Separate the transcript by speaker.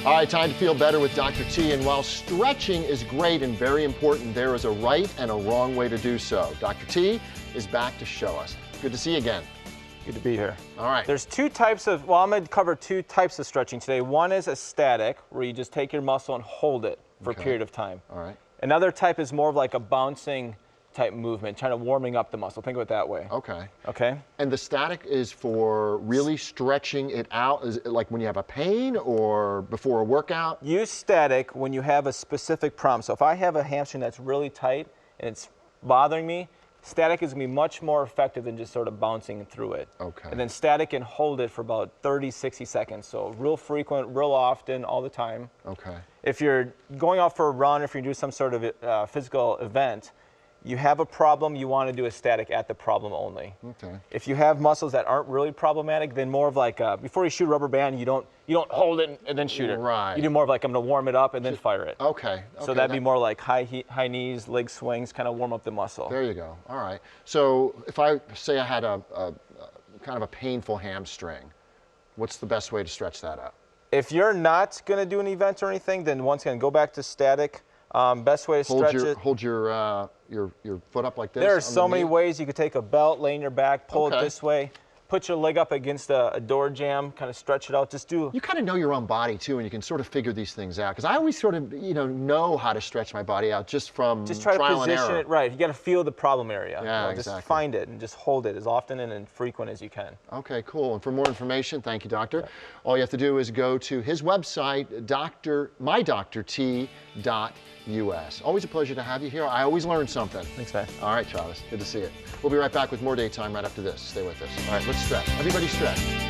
Speaker 1: All right, time to feel better with Dr. T. And while stretching is great and very important, there is a right and a wrong way to do so. Dr. T is back to show us. Good to see you again.
Speaker 2: Good to be here.
Speaker 1: All right.
Speaker 2: There's two types of, well, I'm going to cover two types of stretching today. One is a static, where you just take your muscle and hold it for a period of time.
Speaker 1: All right.
Speaker 2: Another type is more of like a bouncing type movement, kind of warming up the muscle. Think of it that way.
Speaker 1: Okay.
Speaker 2: Okay?
Speaker 1: And the static is for really stretching it out? Is it like when you have a pain or before a workout?
Speaker 2: Use static when you have a specific problem. So if I have a hamstring that's really tight and it's bothering me, static is going to be much more effective than just sort of bouncing through it.
Speaker 1: Okay.
Speaker 2: And then static can hold it for about 30, 60 seconds. So real frequent, real often, all the time.
Speaker 1: Okay.
Speaker 2: If you're going out for a run, if you do some sort of physical event, you have a problem, you want to do a static at the problem only.
Speaker 1: Okay.
Speaker 2: If you have muscles that aren't really problematic, then more of like, before you shoot a rubber band, you don't hold it and then shoot it.
Speaker 1: Right.
Speaker 2: You do more of like, I'm going to warm it up and then fire it.
Speaker 1: Okay.
Speaker 2: So that'd be more like high knees, leg swings, kind of warm up the muscle.
Speaker 1: There you go. All right. So if I say I had a kind of a painful hamstring, what's the best way to stretch that out?
Speaker 2: If you're not going to do an event or anything, then once again, go back to static. Best way to stretch it.
Speaker 1: Hold your foot up like this.
Speaker 2: There are so many ways. You could take a belt, lay in your back, pull it this way, put your leg up against a door jamb, kind of stretch it out. Just do.
Speaker 1: You kind of know your own body too, and you can sort of figure these things out. Because I always sort of know how to stretch my body out just from
Speaker 2: try
Speaker 1: trial
Speaker 2: to position it right. You got to feel the problem area.
Speaker 1: Yeah,
Speaker 2: exactly.
Speaker 1: exactly.
Speaker 2: Just find it and just hold it as often and frequent as you can.
Speaker 1: Okay, cool. And for more information, thank you, doctor. All you have to do is go to his website, mydoctorT.us. Always a pleasure to have you here. I always learn something.
Speaker 2: Thanks, man.
Speaker 1: All right, Travis. Good to see you. We'll be right back with more Daytime right after this. Stay with us. All right, let's stretch. Everybody stretch.